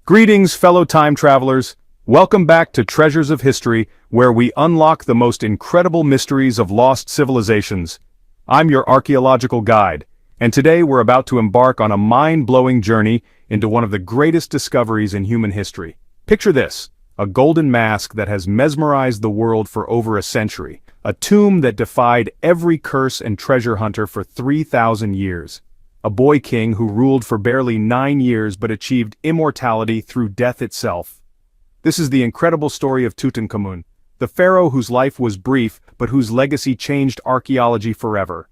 Greetings, fellow time travelers. Welcome back to Treasures of History, where we unlock the most incredible mysteries of lost civilizations. I'm your archaeological guide, and today we're about to embark on a mind-blowing journey into one of the greatest discoveries in human history. Picture this, a golden mask that has mesmerized the world for over a century, a tomb that defied every curse and treasure hunter for 3,000 years. A boy king who ruled for barely 9 years but achieved immortality through death itself. This is the incredible story of Tutankhamun, the pharaoh whose life was brief but whose legacy changed archaeology forever.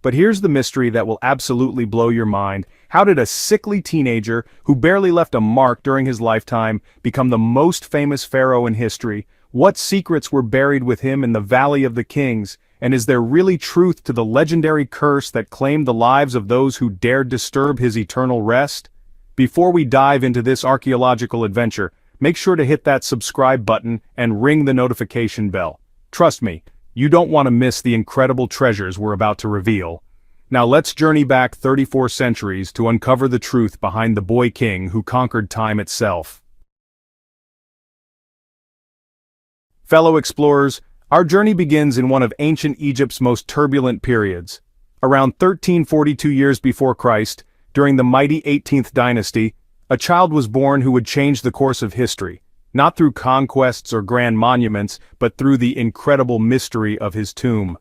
But here's the mystery that will absolutely blow your mind. How did a sickly teenager who barely left a mark during his lifetime become the most famous pharaoh in history? What secrets were buried with him in the Valley of the Kings? And is there really truth to the legendary curse that claimed the lives of those who dared disturb his eternal rest? Before we dive into this archaeological adventure, make sure to hit that subscribe button and ring the notification bell. Trust me, you don't want to miss the incredible treasures we're about to reveal. Now let's journey back 34 centuries to uncover the truth behind the boy king who conquered time itself. Fellow explorers, our journey begins in one of ancient Egypt's most turbulent periods. Around 1342 years before Christ, during the mighty 18th dynasty, a child was born who would change the course of history, not through conquests or grand monuments, but through the incredible mystery of his tomb.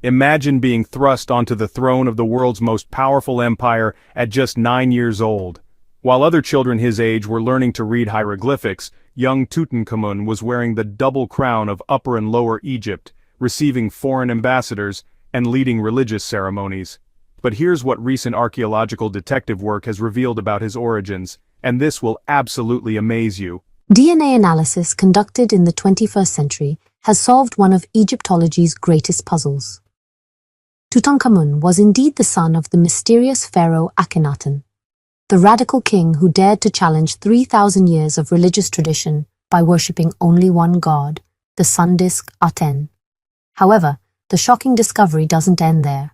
Imagine being thrust onto the throne of the world's most powerful empire at just 9 years old. While other children his age were learning to read hieroglyphics, young Tutankhamun was wearing the double crown of Upper and Lower Egypt, receiving foreign ambassadors, and leading religious ceremonies. But here's what recent archaeological detective work has revealed about his origins, and this will absolutely amaze you. DNA analysis conducted in the 21st century has solved one of Egyptology's greatest puzzles. Tutankhamun was indeed the son of the mysterious pharaoh Akhenaten, the radical king who dared to challenge 3,000 years of religious tradition by worshipping only one god, the sun disk Aten. However, the shocking discovery doesn't end there.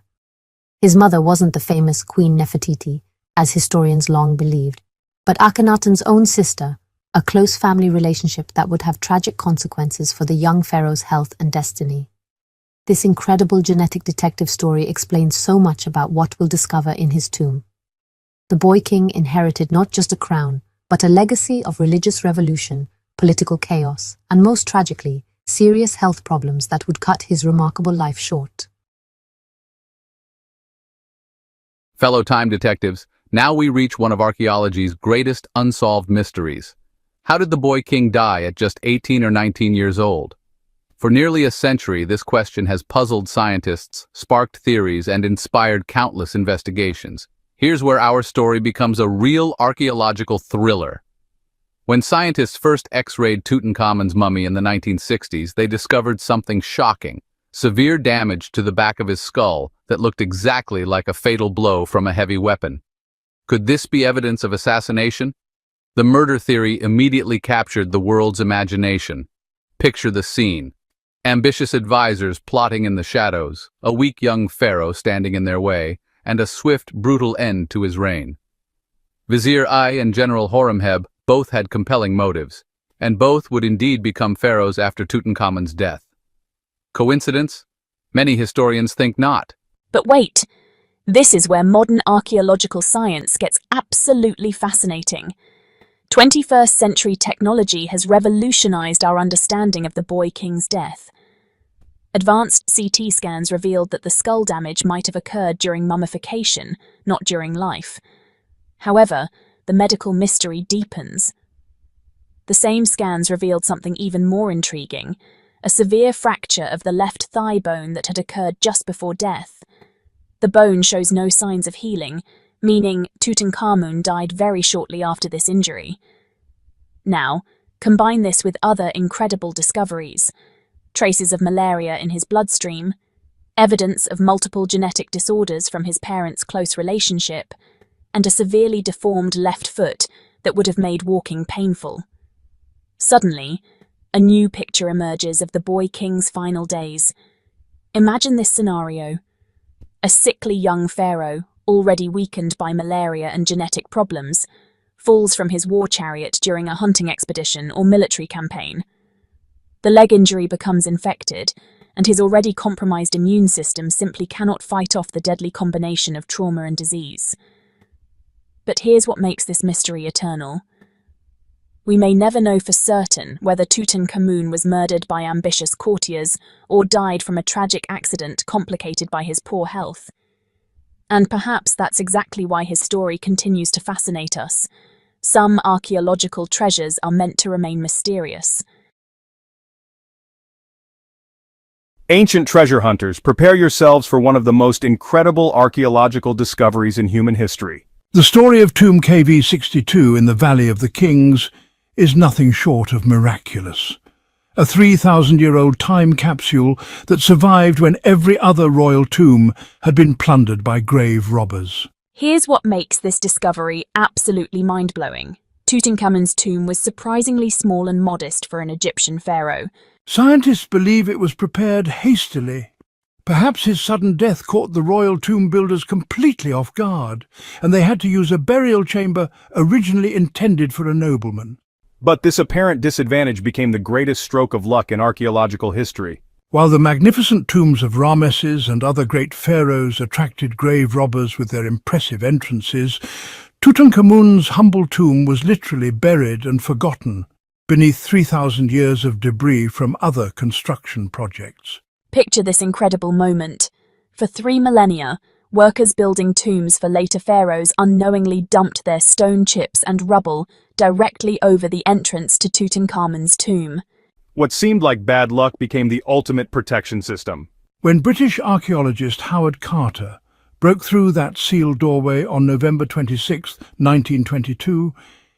His mother wasn't the famous Queen Nefertiti, as historians long believed, but Akhenaten's own sister, a close family relationship that would have tragic consequences for the young pharaoh's health and destiny. This incredible genetic detective story explains so much about what we'll discover in his tomb. The boy king inherited not just a crown, but a legacy of religious revolution, political chaos, and most tragically, serious health problems that would cut his remarkable life short. Fellow time detectives, now we reach one of archaeology's greatest unsolved mysteries. How did the boy king die at just 18 or 19 years old? For nearly a century, this question has puzzled scientists, sparked theories, and inspired countless investigations. Here's where our story becomes a real archaeological thriller. When scientists first X-rayed Tutankhamun's mummy in the 1960s, they discovered something shocking: severe damage to the back of his skull that looked exactly like a fatal blow from a heavy weapon. Could this be evidence of assassination? The murder theory immediately captured the world's imagination. Picture the scene. Ambitious advisors plotting in the shadows, a weak young pharaoh standing in their way, and a swift, brutal end to his reign. Vizier I and General Horemheb both had compelling motives, and both would indeed become pharaohs after Tutankhamun's death. Coincidence? Many historians think not. But wait, this is where modern archaeological science gets absolutely fascinating. 21st century technology has revolutionized our understanding of the boy king's death. Advanced CT scans revealed that the skull damage might have occurred during mummification, not during life. However, the medical mystery deepens. The same scans revealed something even more intriguing: a severe fracture of the left thigh bone that had occurred just before death. The bone shows no signs of healing, meaning Tutankhamun died very shortly after this injury. Now, combine this with other incredible discoveries: traces of malaria in his bloodstream, evidence of multiple genetic disorders from his parents' close relationship, and a severely deformed left foot that would have made walking painful. Suddenly, a new picture emerges of the boy king's final days. Imagine this scenario: a sickly young pharaoh, already weakened by malaria and genetic problems, falls from his war chariot during a hunting expedition or military campaign. The leg injury becomes infected, and his already compromised immune system simply cannot fight off the deadly combination of trauma and disease. But here's what makes this mystery eternal. We may never know for certain whether Tutankhamun was murdered by ambitious courtiers or died from a tragic accident complicated by his poor health. And perhaps that's exactly why his story continues to fascinate us. Some archaeological treasures are meant to remain mysterious. Ancient treasure hunters, prepare yourselves for one of the most incredible archaeological discoveries in human history. The story of Tomb KV62 in the Valley of the Kings is nothing short of miraculous. A 3,000-year-old time capsule that survived when every other royal tomb had been plundered by grave robbers. Here's what makes this discovery absolutely mind-blowing. Tutankhamun's tomb was surprisingly small and modest for an Egyptian pharaoh. Scientists believe it was prepared hastily. Perhaps his sudden death caught the royal tomb builders completely off guard, and they had to use a burial chamber originally intended for a nobleman. But this apparent disadvantage became the greatest stroke of luck in archaeological history. While the magnificent tombs of Ramesses and other great pharaohs attracted grave robbers with their impressive entrances, Tutankhamun's humble tomb was literally buried and forgotten beneath 3,000 years of debris from other construction projects. Picture this incredible moment. For 3 millennia, workers building tombs for later pharaohs unknowingly dumped their stone chips and rubble directly over the entrance to Tutankhamun's tomb. What seemed like bad luck became the ultimate protection system. When British archaeologist Howard Carter broke through that sealed doorway on November 26, 1922,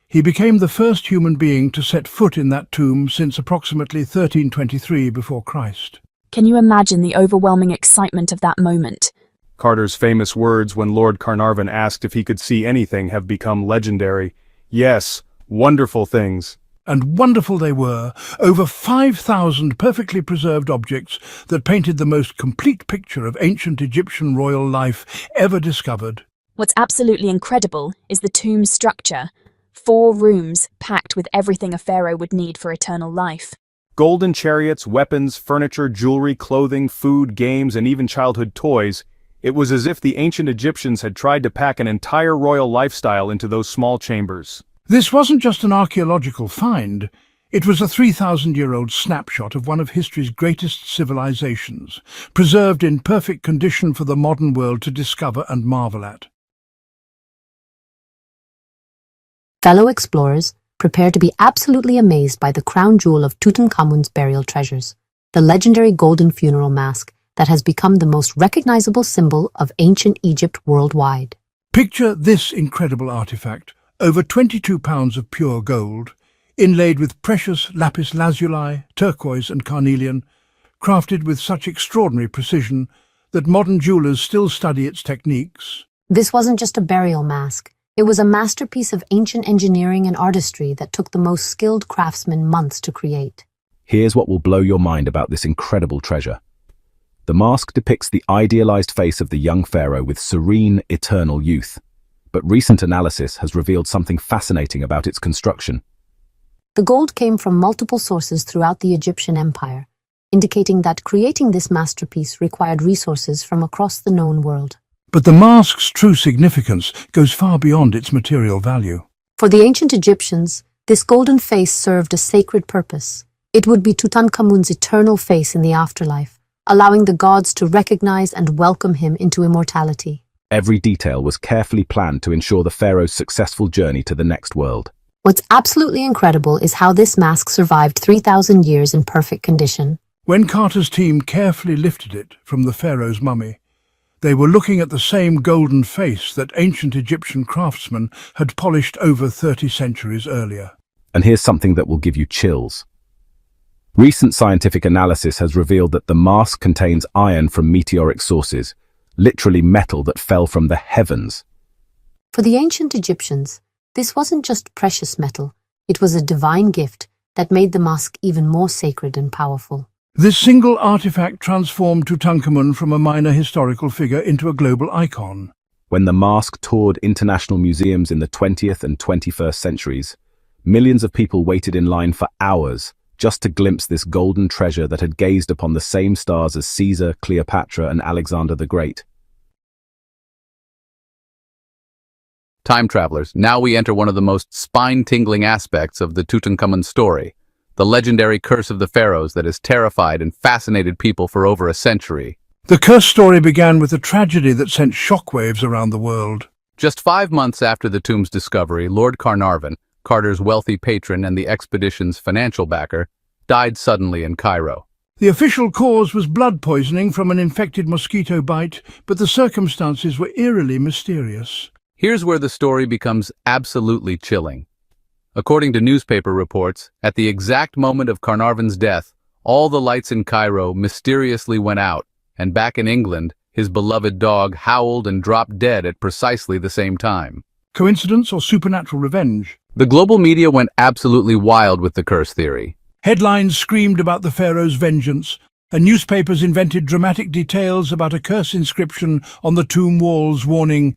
he became the first human being to set foot in that tomb since approximately 1323 before Christ. Can you imagine the overwhelming excitement of that moment? Carter's famous words when Lord Carnarvon asked if he could see anything have become legendary. Yes, wonderful things. And wonderful they were, over 5,000 perfectly preserved objects that painted the most complete picture of ancient Egyptian royal life ever discovered. What's absolutely incredible is the tomb's structure. 4 rooms packed with everything a pharaoh would need for eternal life. Golden chariots, weapons, furniture, jewelry, clothing, food, games, and even childhood toys. It was as if the ancient Egyptians had tried to pack an entire royal lifestyle into those small chambers. This wasn't just an archaeological find. It was a 3,000-year-old snapshot of one of history's greatest civilizations, preserved in perfect condition for the modern world to discover and marvel at. Fellow explorers, prepare to be absolutely amazed by the crown jewel of Tutankhamun's burial treasures, the legendary golden funeral mask that has become the most recognizable symbol of ancient Egypt worldwide. Picture this incredible artifact, over 22 pounds of pure gold, inlaid with precious lapis lazuli, turquoise and carnelian, crafted with such extraordinary precision that modern jewelers still study its techniques. This wasn't just a burial mask. It was a masterpiece of ancient engineering and artistry that took the most skilled craftsmen months to create. Here's what will blow your mind about this incredible treasure. The mask depicts the idealized face of the young pharaoh with serene, eternal youth. But recent analysis has revealed something fascinating about its construction. The gold came from multiple sources throughout the Egyptian empire, indicating that creating this masterpiece required resources from across the known world. But the mask's true significance goes far beyond its material value. For the ancient Egyptians, this golden face served a sacred purpose. It would be Tutankhamun's eternal face in the afterlife, allowing the gods to recognize and welcome him into immortality. Every detail was carefully planned to ensure the pharaoh's successful journey to the next world. What's absolutely incredible is how this mask survived 3,000 years in perfect condition. When Carter's team carefully lifted it from the pharaoh's mummy, they were looking at the same golden face that ancient Egyptian craftsmen had polished over 30 centuries earlier. And here's something that will give you chills. Recent scientific analysis has revealed that the mask contains iron from meteoric sources, literally metal that fell from the heavens. For the ancient Egyptians, this wasn't just precious metal, it was a divine gift that made the mask even more sacred and powerful. This single artifact transformed Tutankhamun from a minor historical figure into a global icon. When the mask toured international museums in the 20th and 21st centuries, millions of people waited in line for hours just to glimpse this golden treasure that had gazed upon the same stars as Caesar, Cleopatra, and Alexander the Great. Time travelers, now we enter one of the most spine-tingling aspects of the Tutankhamun story, the legendary curse of the pharaohs that has terrified and fascinated people for over a century. The curse story began with a tragedy that sent shockwaves around the world. Just 5 months after the tomb's discovery, Lord Carnarvon, Carter's wealthy patron and the expedition's financial backer, died suddenly in Cairo. The official cause was blood poisoning from an infected mosquito bite, but the circumstances were eerily mysterious. Here's where the story becomes absolutely chilling. According to newspaper reports, at the exact moment of Carnarvon's death, all the lights in Cairo mysteriously went out, and back in England, his beloved dog howled and dropped dead at precisely the same time. Coincidence or supernatural revenge? The global media went absolutely wild with the curse theory. Headlines screamed about the pharaoh's vengeance, and newspapers invented dramatic details about a curse inscription on the tomb walls warning,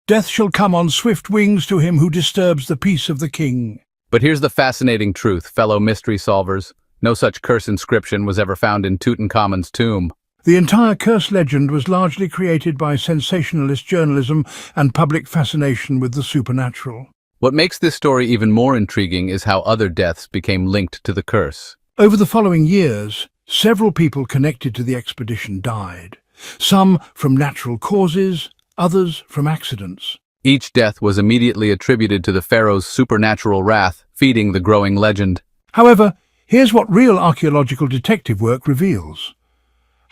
"Death shall come on swift wings to him who disturbs the peace of the king." But here's the fascinating truth, fellow mystery solvers. No such curse inscription was ever found in Tutankhamun's tomb. The entire curse legend was largely created by sensationalist journalism and public fascination with the supernatural. What makes this story even more intriguing is how other deaths became linked to the curse. Over the following years, several people connected to the expedition died. Some from natural causes, others from accidents. Each death was immediately attributed to the pharaoh's supernatural wrath, feeding the growing legend. However, here's what real archaeological detective work reveals.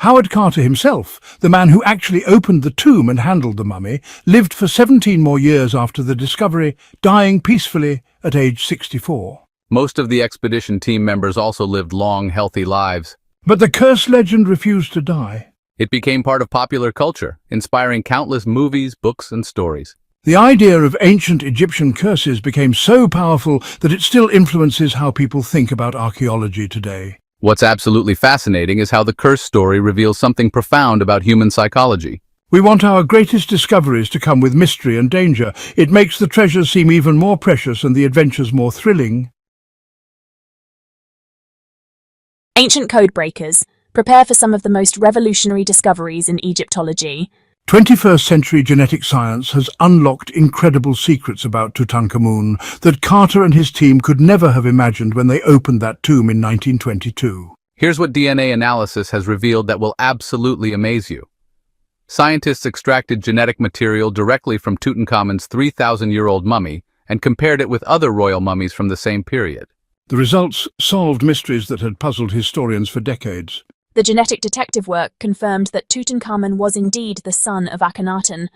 Howard Carter himself, the man who actually opened the tomb and handled the mummy, lived for 17 more years after the discovery, dying peacefully at age 64. Most of the expedition team members also lived long, healthy lives. But the curse legend refused to die. It became part of popular culture, inspiring countless movies, books, and stories. The idea of ancient Egyptian curses became so powerful that it still influences how people think about archaeology today. What's absolutely fascinating is how the curse story reveals something profound about human psychology. We want our greatest discoveries to come with mystery and danger. It makes the treasures seem even more precious and the adventures more thrilling. Ancient code breakers, prepare for some of the most revolutionary discoveries in Egyptology. 21st century genetic science has unlocked incredible secrets about Tutankhamun that Carter and his team could never have imagined when they opened that tomb in 1922. Here's what DNA analysis has revealed that will absolutely amaze you. Scientists extracted genetic material directly from Tutankhamun's 3,000-year-old mummy and compared it with other royal mummies from the same period. The results solved mysteries that had puzzled historians for decades. The genetic detective work confirmed that Tutankhamun was indeed the son of Akhenaten,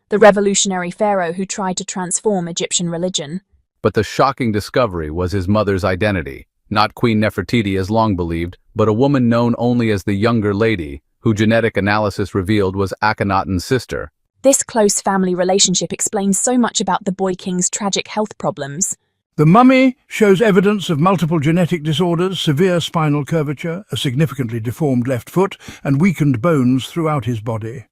the revolutionary pharaoh who tried to transform Egyptian religion. But the shocking discovery was his mother's identity, not Queen Nefertiti as long believed, but a woman known only as the Younger Lady, who genetic analysis revealed was Akhenaten's sister. This close family relationship explains so much about the boy king's tragic health problems. The mummy shows evidence of multiple genetic disorders, severe spinal curvature, a significantly deformed left foot, and weakened bones throughout his body.